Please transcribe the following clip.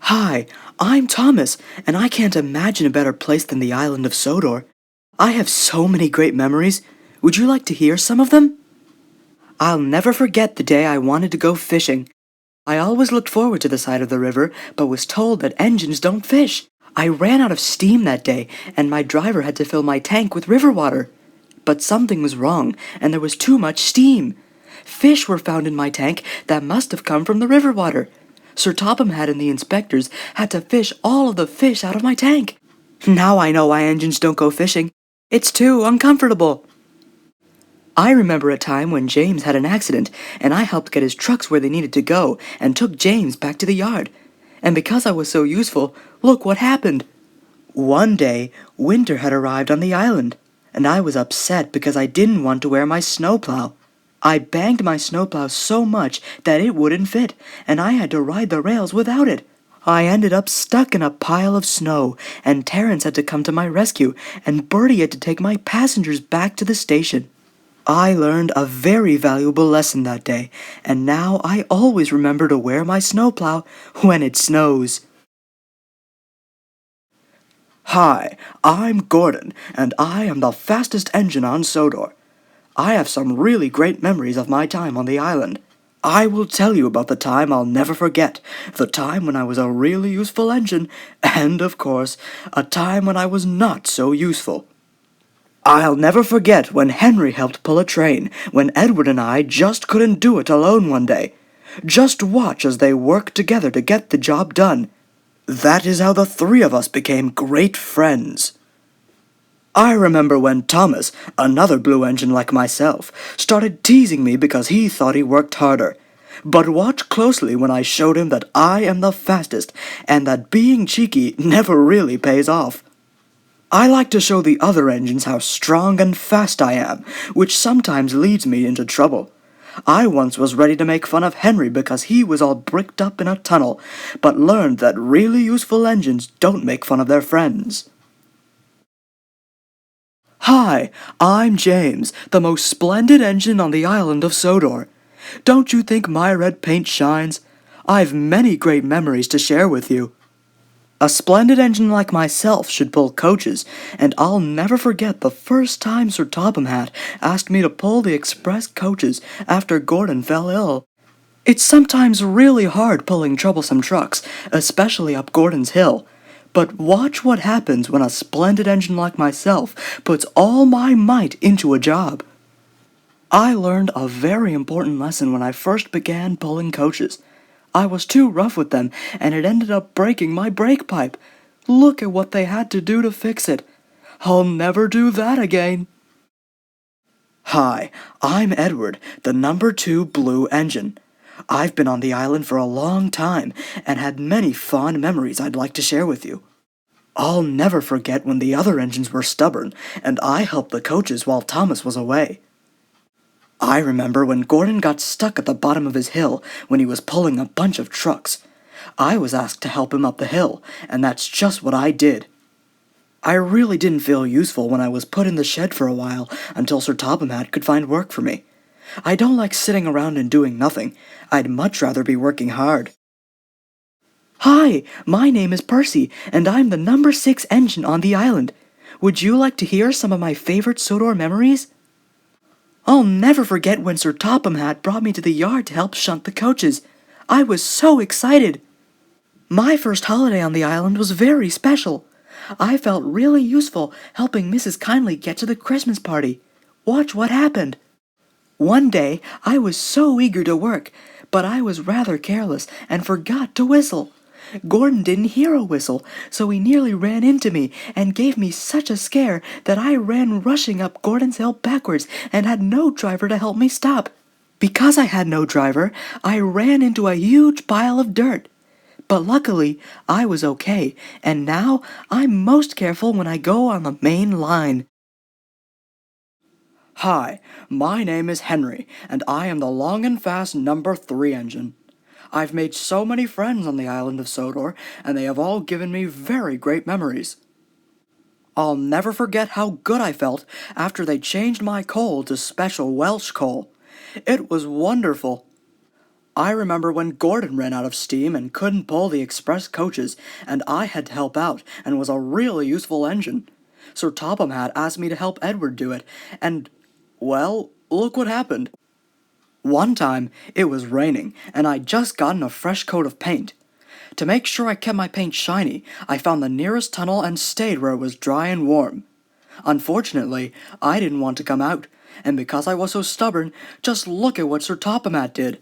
Hi, I'm Thomas, and I can't imagine a better place than the island of Sodor. I have so many great memories. Would you like to hear some of them? I'll never forget the day I wanted to go fishing. I always looked forward to the side of the river, but was told that engines don't fish. I ran out of steam that day, and my driver had to fill my tank with river water. But something was wrong, and there was too much steam. Fish were found in my tank that must have come from the river water. Sir Topham Hatt and the inspectors had to fish all of the fish out of my tank. Now I know why engines don't go fishing. It's too uncomfortable. I remember a time when James had an accident, and I helped get his trucks where they needed to go and took James back to the yard. And because I was so useful, look what happened. One day, winter had arrived on the island, and I was upset because I didn't want to wear my snowplow. I banged my snowplow so much that it wouldn't fit, and I had to ride the rails without it. I ended up stuck in a pile of snow, and Terence had to come to my rescue, and Bertie had to take my passengers back to the station. I learned a very valuable lesson that day, and now I always remember to wear my snowplow when it snows. Hi, I'm Gordon, and I am the fastest engine on Sodor. I have some really great memories of my time on the island. I will tell you about the time I'll never forget, the time when I was a really useful engine, and, of course, a time when I was not so useful. I'll never forget when Henry helped pull a train, when Edward and I just couldn't do it alone one day. Just watch as they worked together to get the job done. That is how the three of us became great friends. I remember when Thomas, another blue engine like myself, started teasing me because he thought he worked harder. But watch closely when I showed him that I am the fastest, and that being cheeky never really pays off. I like to show the other engines how strong and fast I am, which sometimes leads me into trouble. I once was ready to make fun of Henry because he was all bricked up in a tunnel, but learned that really useful engines don't make fun of their friends. Hi, I'm James, the most splendid engine on the island of Sodor. Don't you think my red paint shines? I've many great memories to share with you. A splendid engine like myself should pull coaches, and I'll never forget the first time Sir Topham Hatt asked me to pull the express coaches after Gordon fell ill. It's sometimes really hard pulling troublesome trucks, especially up Gordon's Hill. But watch what happens when a splendid engine like myself puts all my might into a job. I learned a very important lesson when I first began pulling coaches. I was too rough with them, and it ended up breaking my brake pipe. Look at what they had to do to fix it. I'll never do that again. Hi, I'm Edward, the number 2 blue engine. I've been on the island for a long time, and had many fond memories I'd like to share with you. I'll never forget when the other engines were stubborn, and I helped the coaches while Thomas was away. I remember when Gordon got stuck at the bottom of his hill when he was pulling a bunch of trucks. I was asked to help him up the hill, and that's just what I did. I really didn't feel useful when I was put in the shed for a while until Sir Topham Hatt could find work for me. I don't like sitting around and doing nothing. I'd much rather be working hard. Hi, my name is Percy, and I'm the number 6 engine on the island. Would you like to hear some of my favorite Sodor memories? I'll never forget when Sir Topham Hatt brought me to the yard to help shunt the coaches. I was so excited. My first holiday on the island was very special. I felt really useful helping Mrs. Kindly get to the Christmas party. Watch what happened. One day, I was so eager to work, but I was rather careless and forgot to whistle. Gordon didn't hear a whistle, so he nearly ran into me and gave me such a scare that I ran rushing up Gordon's Hill backwards and had no driver to help me stop. Because I had no driver, I ran into a huge pile of dirt. But luckily, I was okay, and now I'm most careful when I go on the main line. Hi, my name is Henry, and I am the long and fast number 3 engine. I've made so many friends on the island of Sodor, and they have all given me very great memories. I'll never forget how good I felt after they changed my coal to special Welsh coal. It was wonderful. I remember when Gordon ran out of steam and couldn't pull the express coaches, and I had to help out, and was a really useful engine. Sir Topham Hatt asked me to help Edward do it, and, well, look what happened. One time, it was raining, and I'd just gotten a fresh coat of paint. To make sure I kept my paint shiny, I found the nearest tunnel and stayed where it was dry and warm. Unfortunately, I didn't want to come out, and because I was so stubborn, just look at what Sir Topham Hatt did.